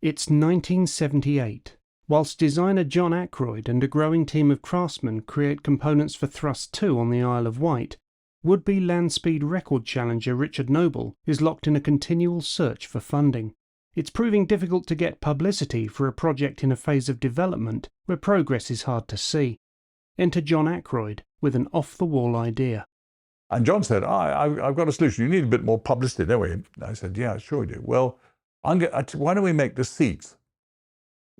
It's 1978. Whilst designer John Ackroyd and a growing team of craftsmen create components for Thrust 2 on the Isle of Wight, would-be land speed record challenger Richard Noble is locked in a continual search for funding. It's proving difficult to get publicity for a project in a phase of development where progress is hard to see. Enter John Ackroyd with an off-the-wall idea. And John said, I've got a solution. You need a bit more publicity, don't we? I said, yeah, sure we do. Well, why don't we make the seats?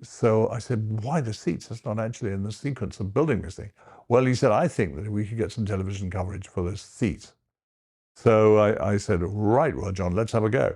So I said, why the seats? That's not actually in the sequence of building this thing. Well, he said, I think that we could get some television coverage for this seat. So I said, right, well, John, let's have a go.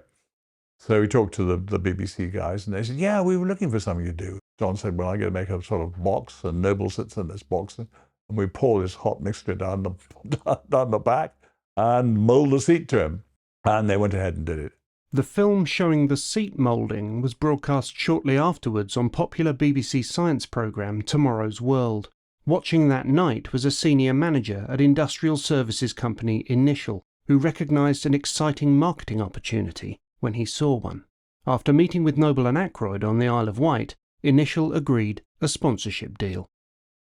So he talked to the BBC guys, and they said, yeah, we were looking for something to do. John said, well, I'm going to make a sort of box, and Noble sits in this box, and we pour this hot mixture down the back and mould the seat to him. And they went ahead and did it. The film showing the seat moulding was broadcast shortly afterwards on popular BBC science programme Tomorrow's World. Watching that night was a senior manager at industrial services company Initial, who recognised an exciting marketing opportunity when he saw one. After meeting with Noble and Ackroyd on the Isle of Wight, Initial agreed a sponsorship deal.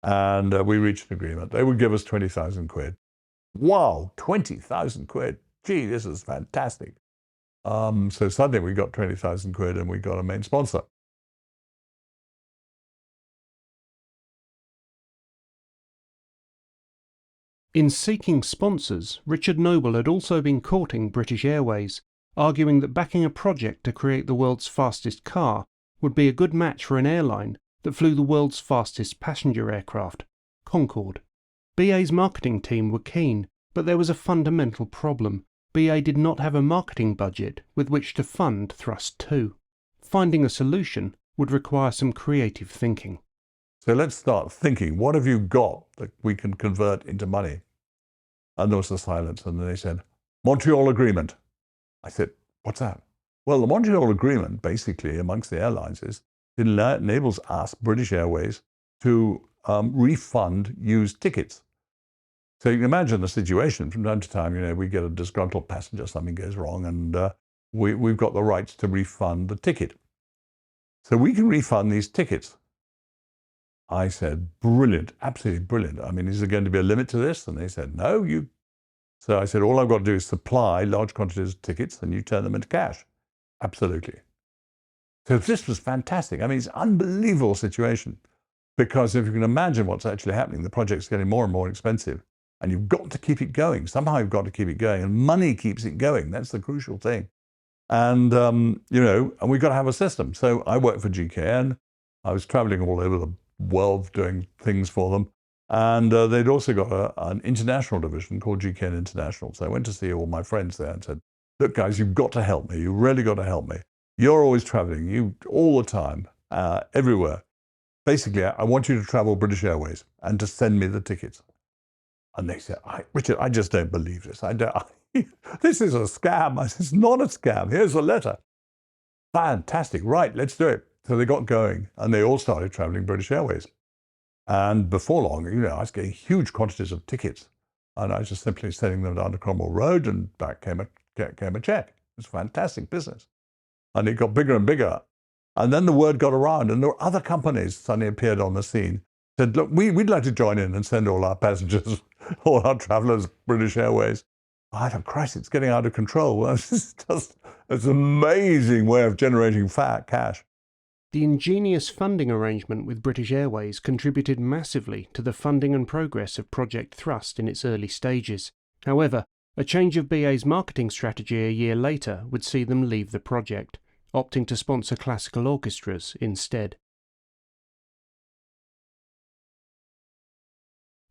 And we reached an agreement. They would give us 20,000 quid. Wow, 20,000 quid. Gee, this is fantastic. So suddenly we got 20,000 quid and we got a main sponsor. In seeking sponsors, Richard Noble had also been courting British Airways, arguing that backing a project to create the world's fastest car would be a good match for an airline that flew the world's fastest passenger aircraft, Concorde. BA's marketing team were keen, but there was a fundamental problem. BA did not have a marketing budget with which to fund Thrust 2. Finding a solution would require some creative thinking. So let's start thinking, what have you got that we can convert into money? And there was a silence, and then they said, Montreal Agreement. I said, what's that? Well, the Montreal Agreement, basically, amongst the airlines, is it enables us, British Airways, to refund used tickets. So you can imagine the situation. From time to time, we get a disgruntled passenger, something goes wrong, and we've got the rights to refund the ticket. So we can refund these tickets. I said, brilliant, absolutely brilliant. I mean, is there going to be a limit to this? And they said, no, you. So I said, all I've got to do is supply large quantities of tickets and you turn them into cash. Absolutely. So this was fantastic. I mean, it's an unbelievable situation, because if you can imagine what's actually happening, the project's getting more and more expensive, and you've got to keep it going. Somehow you've got to keep it going, and money keeps it going. That's the crucial thing. And, and we've got to have a system. So I worked for GKN. I was traveling all over the world doing things for them. And they'd also got an international division called GKN International. So I went to see all my friends there and said, look, guys, you've got to help me. You've really got to help me. You're always traveling, all the time, everywhere. Basically, I want you to travel British Airways and to send me the tickets. And they said, Richard, I just don't believe this. This is a scam. I said, it's not a scam. Here's a letter. Fantastic. Right, let's do it. So they got going, and they all started traveling British Airways. And before long, I was getting huge quantities of tickets. And I was just simply sending them down to Cromwell Road, and back came a check. It was fantastic business. And it got bigger and bigger. And then the word got around, and there were other companies suddenly appeared on the scene. Said, look, we'd like to join in and send all our passengers, all our travellers, British Airways. I thought, Christ, it's getting out of control. It's an amazing way of generating cash. The ingenious funding arrangement with British Airways contributed massively to the funding and progress of Project Thrust in its early stages. However, a change of BA's marketing strategy a year later would see them leave the project, opting to sponsor classical orchestras instead.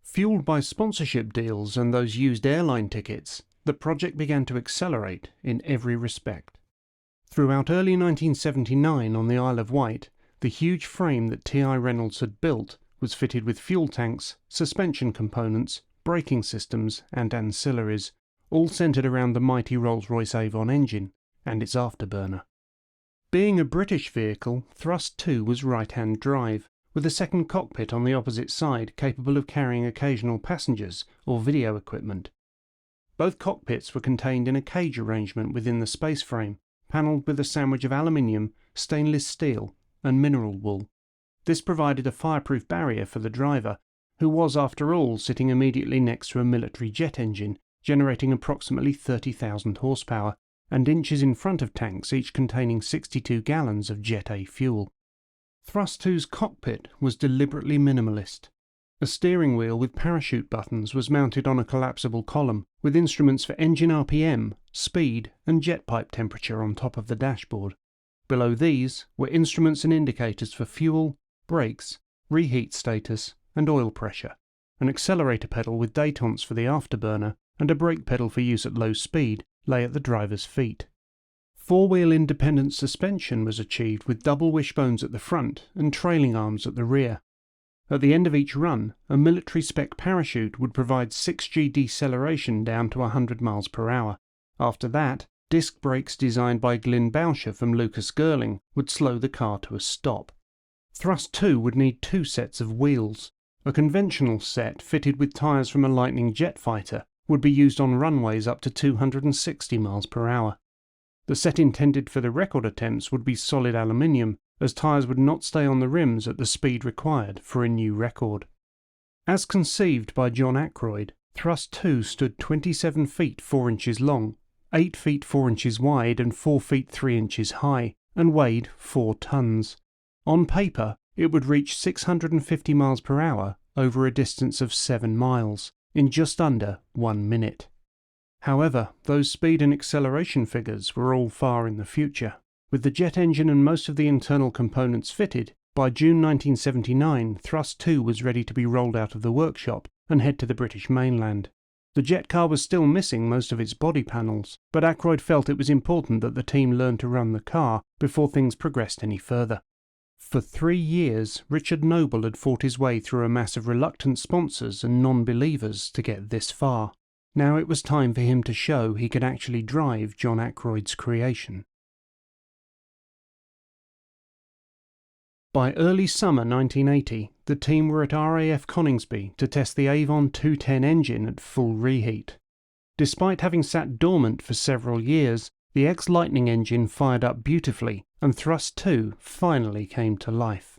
Fueled by sponsorship deals and those used airline tickets, the project began to accelerate in every respect. Throughout early 1979 on the Isle of Wight, the huge frame that T.I. Reynolds had built was fitted with fuel tanks, suspension components, braking systems and ancillaries, all centred around the mighty Rolls-Royce Avon engine and its afterburner. Being a British vehicle, Thrust 2 was right-hand drive, with a second cockpit on the opposite side capable of carrying occasional passengers or video equipment. Both cockpits were contained in a cage arrangement within the space frame, panelled with a sandwich of aluminium stainless steel, and mineral wool. This provided a fireproof barrier for the driver, who was, after all, sitting immediately next to a military jet engine, generating approximately 30,000 horsepower, and inches in front of tanks each containing 62 gallons of Jet A fuel. Thrust 2's cockpit was deliberately minimalist. A steering wheel with parachute buttons was mounted on a collapsible column, with instruments for engine RPM, speed, and jet pipe temperature on top of the dashboard. Below these were instruments and indicators for fuel, brakes, reheat status, and oil pressure, an accelerator pedal with détentes for the afterburner, and a brake pedal for use at low speed lay at the driver's feet. Four-wheel independent suspension was achieved with double wishbones at the front and trailing arms at the rear. At the end of each run, a military-spec parachute would provide 6G deceleration down to 100 miles per hour. After that, disc brakes designed by Glyn Baechtel from Lucas Girling would slow the car to a stop. Thrust 2 would need two sets of wheels. A conventional set fitted with tyres from a Lightning jet fighter would be used on runways up to 260 miles per hour. The set intended for the record attempts would be solid aluminium, as tyres would not stay on the rims at the speed required for a new record. As conceived by John Ackroyd, Thrust 2 stood 27 feet 4 inches long, 8 feet 4 inches wide and 4 feet 3 inches high, and weighed 4 tons. On paper, it would reach 650 miles per hour over a distance of 7 miles, in just under 1 minute. However, those speed and acceleration figures were all far in the future. With the jet engine and most of the internal components fitted, by June 1979 Thrust 2 was ready to be rolled out of the workshop and head to the British mainland. The jet car was still missing most of its body panels, but Ackroyd felt it was important that the team learn to run the car before things progressed any further. For 3 years, Richard Noble had fought his way through a mass of reluctant sponsors and non-believers to get this far. Now it was time for him to show he could actually drive John Ackroyd's creation. By early summer 1980, the team were at RAF Coningsby to test the Avon 210 engine at full reheat. Despite having sat dormant for several years, the ex-Lightning engine fired up beautifully, and Thrust 2 finally came to life.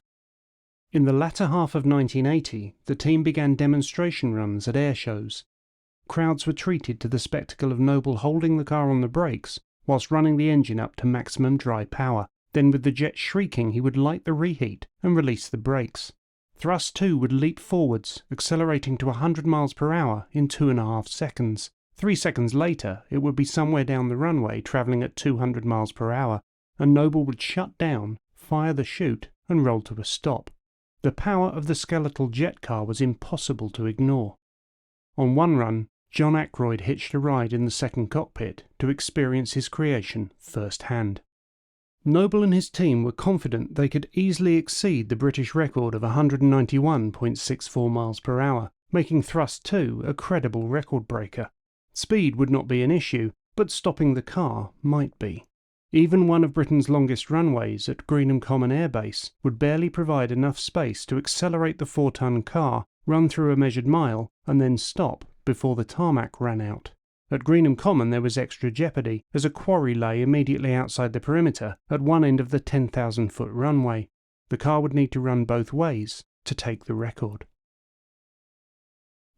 In the latter half of 1980, the team began demonstration runs at air shows. Crowds were treated to the spectacle of Noble holding the car on the brakes whilst running the engine up to maximum dry power. Then with the jet shrieking, he would light the reheat and release the brakes. Thrust 2 would leap forwards, accelerating to 100 miles per hour in 2.5 seconds. 3 seconds later, it would be somewhere down the runway travelling at 200 miles per hour, and Noble would shut down, fire the chute, and roll to a stop. The power of the skeletal jet car was impossible to ignore. On one run, John Ackroyd hitched a ride in the second cockpit to experience his creation firsthand. Noble and his team were confident they could easily exceed the British record of 191.64 miles per hour, making Thrust 2 a credible record breaker. Speed would not be an issue, but stopping the car might be. Even one of Britain's longest runways at Greenham Common Air Base would barely provide enough space to accelerate the 4-ton car, run through a measured mile, and then stop before the tarmac ran out. At Greenham Common there was extra jeopardy, as a quarry lay immediately outside the perimeter at one end of the 10,000-foot runway. The car would need to run both ways to take the record.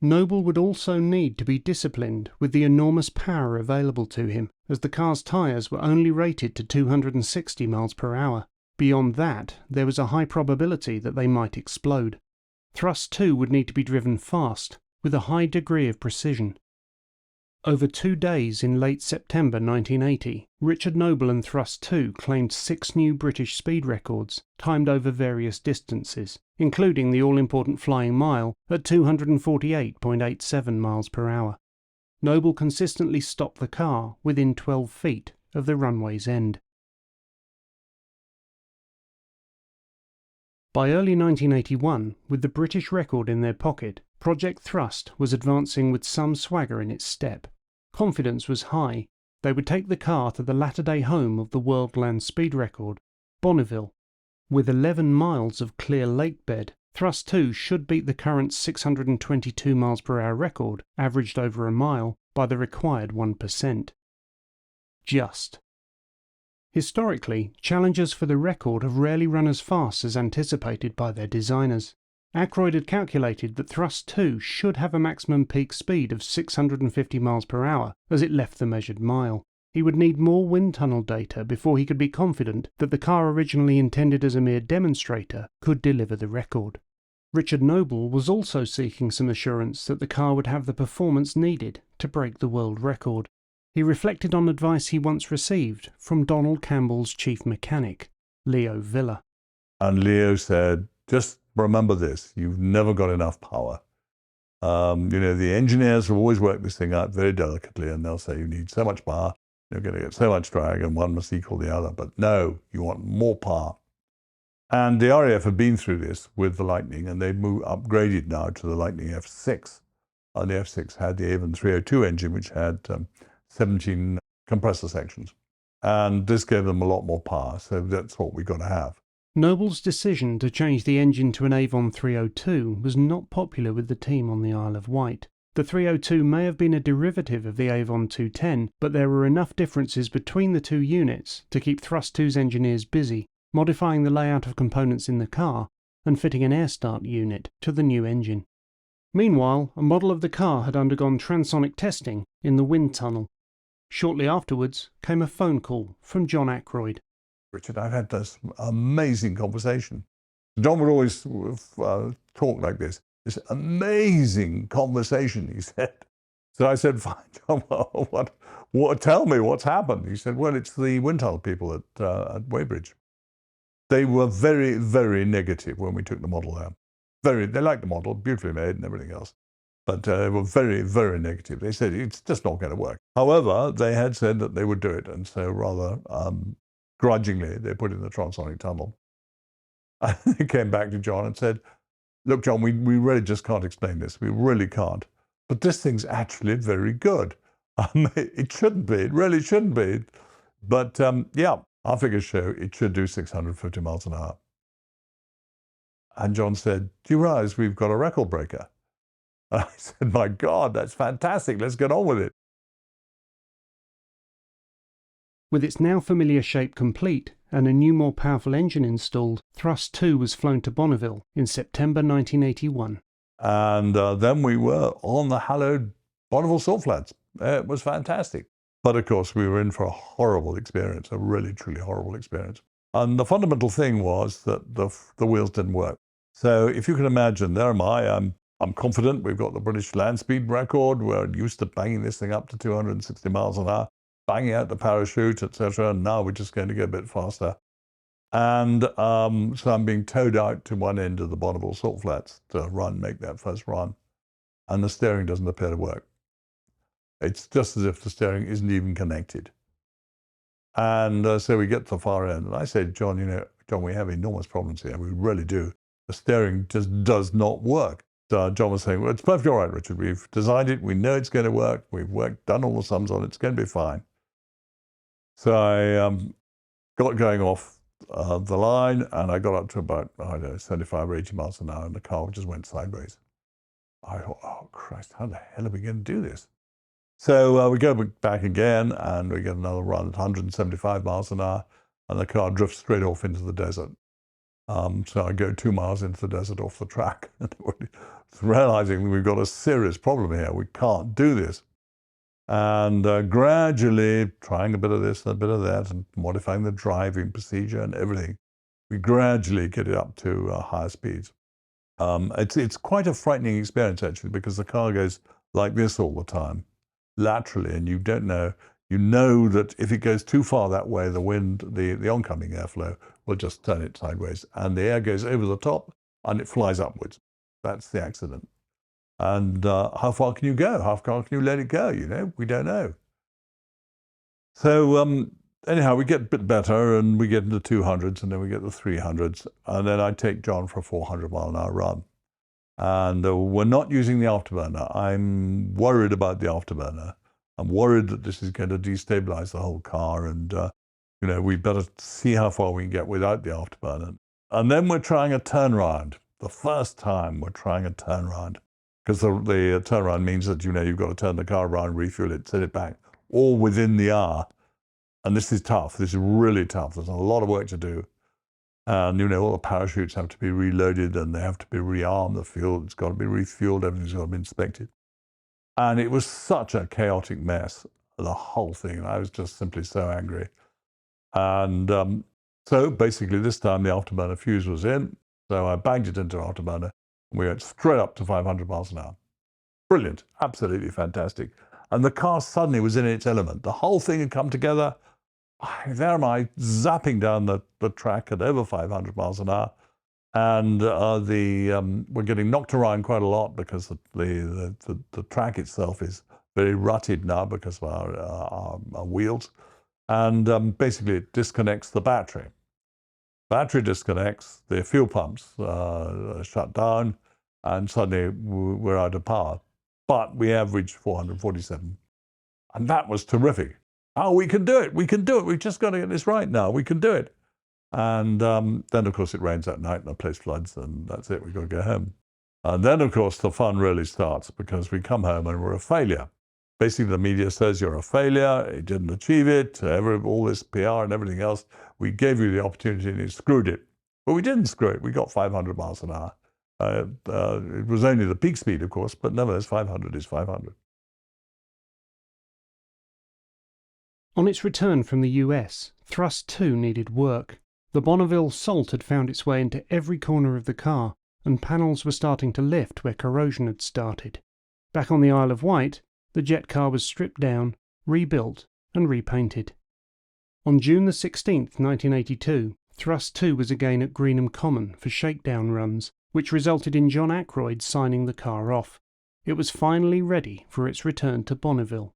Noble would also need to be disciplined with the enormous power available to him, as the car's tyres were only rated to 260 miles per hour. Beyond that, there was a high probability that they might explode. Thrust 2 would need to be driven fast, with a high degree of precision. Over 2 days in late September 1980, Richard Noble and Thrust 2 claimed 6 new British speed records, timed over various distances, including the all-important flying mile at 248.87 miles per hour. Noble consistently stopped the car within 12 feet of the runway's end. By early 1981, with the British record in their pocket, Project Thrust was advancing with some swagger in its step. Confidence was high. They would take the car to the latter-day home of the world land speed record, Bonneville. With 11 miles of clear lake bed, Thrust 2 should beat the current 622 miles per hour record, averaged over a mile, by the required 1%. Just. Historically, challengers for the record have rarely run as fast as anticipated by their designers. Ackroyd had calculated that Thrust 2 should have a maximum peak speed of 650 miles per hour as it left the measured mile. He would need more wind tunnel data before he could be confident that the car originally intended as a mere demonstrator could deliver the record. Richard Noble was also seeking some assurance that the car would have the performance needed to break the world record. He reflected on advice he once received from Donald Campbell's chief mechanic, Leo Villa. And Leo said, just remember this, you've never got enough power. The engineers will always work this thing out very delicately, and they'll say you need so much power, you're going to get so much drag, and one must equal the other. But no, you want more power. And the RAF have been through this with the Lightning, and they've upgraded now to the Lightning F6. And the F6 had the Avon 302 engine, which had 17 compressor sections. And this gave them a lot more power, so that's what we've got to have. Noble's decision to change the engine to an Avon 302 was not popular with the team on the Isle of Wight. The 302 may have been a derivative of the Avon 210, but there were enough differences between the two units to keep Thrust 2's engineers busy, modifying the layout of components in the car and fitting an air start unit to the new engine. Meanwhile, a model of the car had undergone transonic testing in the wind tunnel. Shortly afterwards came a phone call from John Ackroyd. Richard, I've had this amazing conversation. John would always talk like this amazing conversation, he said. So I said, fine, John, what, tell me what's happened. He said, well, it's the wind tunnel people at Weybridge. They were very, very negative when we took the model there. They liked the model, beautifully made and everything else. But they were very, very negative. They said, it's just not going to work. However, they had said that they would do it. And so rather grudgingly, they put in the transonic tunnel. And they came back to John and said, look, John, we really just can't explain this. We really can't. But this thing's actually very good. It shouldn't be. It really shouldn't be. But yeah, our figures show it should do 650 miles an hour. And John said, do you realize we've got a record breaker? And I said, my God, that's fantastic. Let's get on with it. With its now familiar shape complete and a new, more powerful engine installed, Thrust 2 was flown to Bonneville in September 1981. And then we were on the hallowed Bonneville salt flats. It was fantastic. But of course, we were in for a horrible experience, a really, truly horrible experience. And the fundamental thing was that the wheels didn't work. So if you can imagine, there am I. I'm confident. We've got the British land speed record. We're used to banging this thing up to 260 miles an hour, banging out the parachute, etc. And now we're just going to go a bit faster. And so I'm being towed out to one end of the Bonneville salt flats to make that first run. And the steering doesn't appear to work. It's just as if the steering isn't even connected. And so we get to the far end. And I said, John, John, we have enormous problems here. We really do. The steering just does not work. So John was saying, well, it's perfectly all right, Richard. We've designed it. We know it's going to work. We've done all the sums on it. It's going to be fine. So I got going off the line, and I got up to about, 75 or 80 miles an hour, and the car just went sideways. I thought, oh, Christ, how the hell are we going to do this? So we go back again, and we get another run at 175 miles an hour, and the car drifts straight off into the desert. So I go 2 miles into the desert off the track, realizing we've got a serious problem here. We can't do this. And gradually, trying a bit of this and a bit of that, and modifying the driving procedure and everything, we gradually get it up to higher speeds. It's quite a frightening experience, actually, because the car goes like this all the time, laterally, and you don't know. You know that if it goes too far that way, the wind, the oncoming airflow will just turn it sideways, and the air goes over the top, and it flies upwards. That's the accident. And how far can you go? How far can you let it go? We don't know. So anyhow, we get a bit better, and we get into 200s, and then we get the 300s, and then I take John for a 400-mile-an-hour run. And we're not using the afterburner. I'm worried about the afterburner. I'm worried that this is going to destabilize the whole car, and we better see how far we can get without the afterburner. And then we're trying a turnaround. The first time we're trying a turnaround, because the turnaround means that you've got to turn the car around, refuel it, set it back, all within the hour. And this is tough. This is really tough. There's a lot of work to do. And, all the parachutes have to be reloaded and they have to be rearmed. The fuel, it's got to be refueled. Everything's got to be inspected. And it was such a chaotic mess, the whole thing. I was just simply so angry. And so basically this time the afterburner fuse was in. So I banged it into afterburner. And we went straight up to 500 miles an hour. Brilliant. Absolutely fantastic. And the car suddenly was in its element. The whole thing had come together. There am I, zapping down the track at over 500 miles an hour. And we're getting knocked around quite a lot because the track itself is very rutted now because of our wheels. And basically it disconnects the battery. Battery disconnects, the fuel pumps shut down, and suddenly we're out of power. But we averaged 447. And that was terrific. Oh, we can do it. We can do it. We've just got to get this right now. We can do it. And then, of course, it rains that night and the place floods, and that's it. We've got to go home. And then, of course, the fun really starts because we come home and we're a failure. Basically, the media says you're a failure. It didn't achieve it. All this PR and everything else. We gave you the opportunity and you screwed it. But we didn't screw it. We got 500 miles an hour. It was only the peak speed, of course, but nevertheless, 500 is 500. On its return from the US, Thrust 2 needed work. The Bonneville salt had found its way into every corner of the car, and panels were starting to lift where corrosion had started. Back on the Isle of Wight, the jet car was stripped down, rebuilt, and repainted. On June the 16th, 1982, Thrust 2 was again at Greenham Common for shakedown runs, which resulted in John Ackroyd signing the car off. It was finally ready for its return to Bonneville.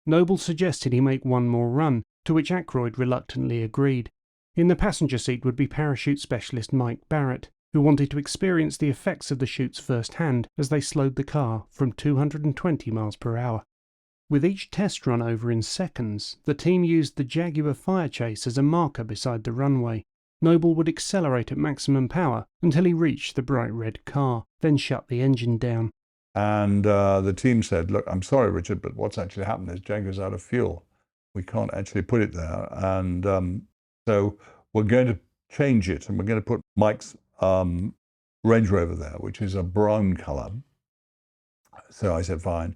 Noble suggested he make one more run, to which Ackroyd reluctantly agreed. In the passenger seat would be parachute specialist Mike Barrett, who wanted to experience the effects of the chutes firsthand as they slowed the car from 220 miles per hour. With each test run over in seconds, the team used the Jaguar Fire Chase as a marker beside the runway. Noble would accelerate at maximum power until he reached the bright red car, then shut the engine down. And the team said, look, I'm sorry, Richard, but what's actually happened is Jaguar's out of fuel. We can't actually put it there. And so we're going to change it, and we're going to put Mike's Range Rover there, which is a brown color. So I said, fine.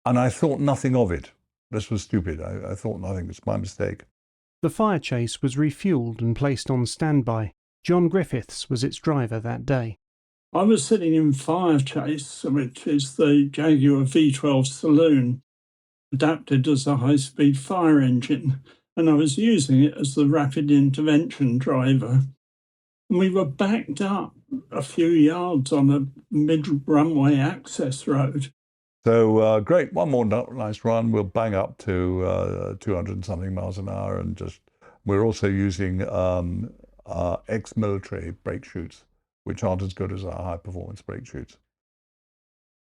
And I thought nothing of it. This was stupid. I thought nothing. It's my mistake. The Fire Chase was refueled and placed on standby. John Griffiths was its driver that day. I was sitting in Fire Chase, which is the Jaguar V12 saloon, adapted as a high-speed fire engine, and I was using it as the rapid intervention driver. And we were backed up a few yards on a mid-runway access road. So great, one more nice run. We'll bang up to 200 and something miles an hour, and we're also using ex-military brake chutes, which aren't as good as our high-performance brake chutes.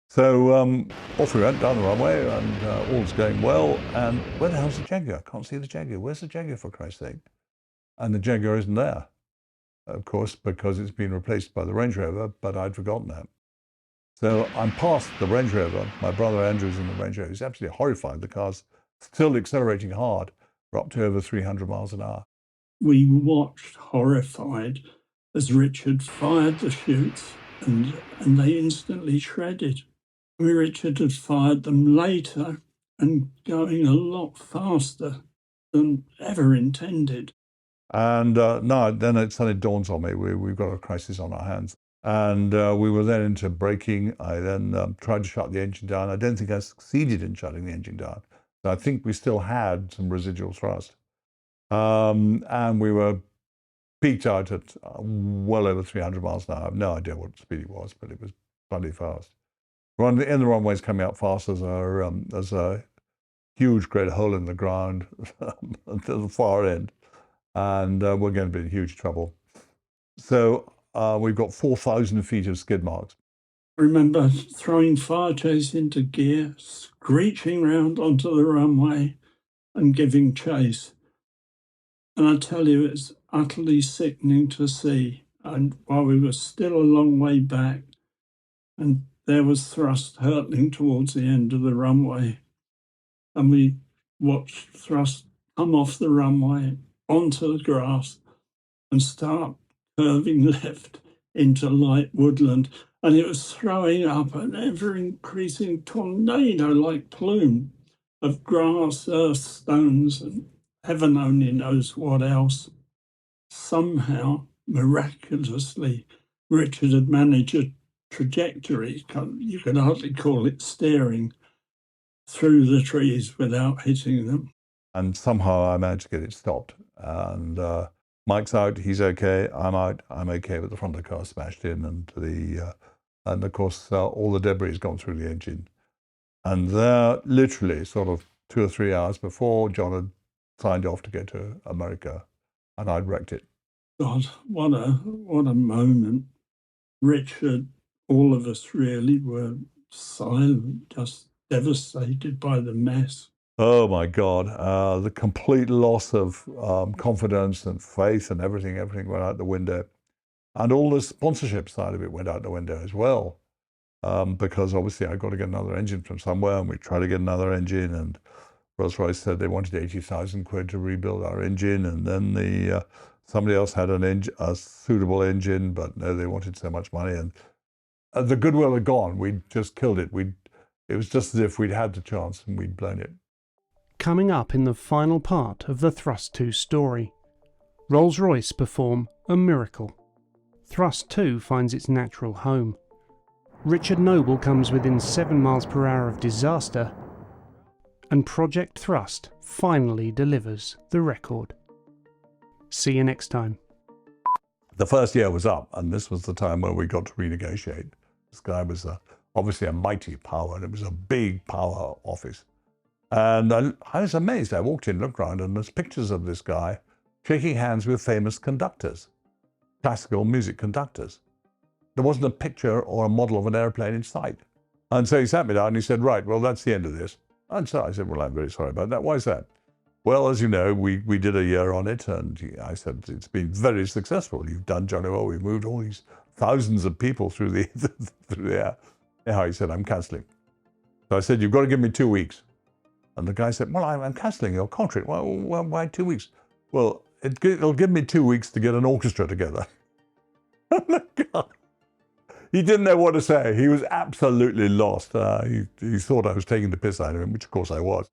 So off we went down the runway, and all's going well. And where the hell's the Jaguar? I can't see the Jaguar. Where's the Jaguar, for Christ's sake? And the Jaguar isn't there, of course, because it's been replaced by the Range Rover, but I'd forgotten that. So I'm past the Range Rover. My brother Andrew's in the Range Rover. He's absolutely horrified. The car's still accelerating hard. We're up to over 300 miles an hour. We watched horrified as Richard fired the chutes, and they instantly shredded. Richard had fired them later and going a lot faster than ever intended. And then it suddenly dawns on me, we've got a crisis on our hands. And we were then into braking. I then tried to shut the engine down. I don't think I succeeded in shutting the engine down. So I think we still had some residual thrust. And we were peaked out at well over 300 miles an hour. I have no idea what speed it was, but it was bloody fast. In the runways coming out fast, there's a huge great hole in the ground at the far end. And we're going to be in huge trouble. So we've got 4,000 feet of skid marks. I remember throwing Fire Chase into gear, screeching round onto the runway and giving chase. And I tell you, it's utterly sickening to see. And while we were still a long way back, and there was thrust hurtling towards the end of the runway, and we watched thrust come off the runway onto the grass and start curving left into light woodland. And it was throwing up an ever-increasing tornado-like plume of grass, earth, stones, and heaven only knows what else. Somehow, miraculously, Richard had managed a trajectory, you could hardly call it steering, through the trees without hitting them. And somehow I managed to get it stopped. And Mike's out, he's okay. I'm out, I'm okay, but the front of the car smashed in, and of course all the debris has gone through the engine. And there, literally, sort of 2 or 3 hours before, John had signed off to go to America, and I'd wrecked it. God, what a moment. Richard, all of us really were silent, just devastated by the mess. Oh my God, the complete loss of confidence and faith and everything went out the window. And all the sponsorship side of it went out the window as well. Because obviously I got to get another engine from somewhere, and we tried to get another engine, and Rolls-Royce said they wanted 80,000 quid to rebuild our engine, and then somebody else had a suitable engine, but no, they wanted so much money, and the goodwill had gone. We'd just killed it. It was just as if we'd had the chance and we'd blown it. Coming up in the final part of the Thrust 2 story, Rolls-Royce perform a miracle. Thrust 2 finds its natural home. Richard Noble comes within 7 miles per hour of disaster, and Project Thrust finally delivers the record. See you next time. The first year was up, and this was the time where we got to renegotiate. This guy was obviously a mighty power, and it was a big power office. And I was amazed. I walked in, looked around, and there's pictures of this guy shaking hands with famous conductors, classical music conductors. There wasn't a picture or a model of an airplane in sight. And so he sat me down and he said, right, well, that's the end of this. And so I said, well, I'm very sorry about that. Why is that? Well, as you know, we did a year on it, and I said, it's been very successful. You've done jolly well. We've moved all these thousands of people through the air. Anyhow, he said, I'm cancelling. So I said, you've got to give me 2 weeks. And the guy said, well, I'm cancelling your contract. Well, why 2 weeks? Well, it'll give me 2 weeks to get an orchestra together. He didn't know what to say. He was absolutely lost. He thought I was taking the piss out of him, which of course I was.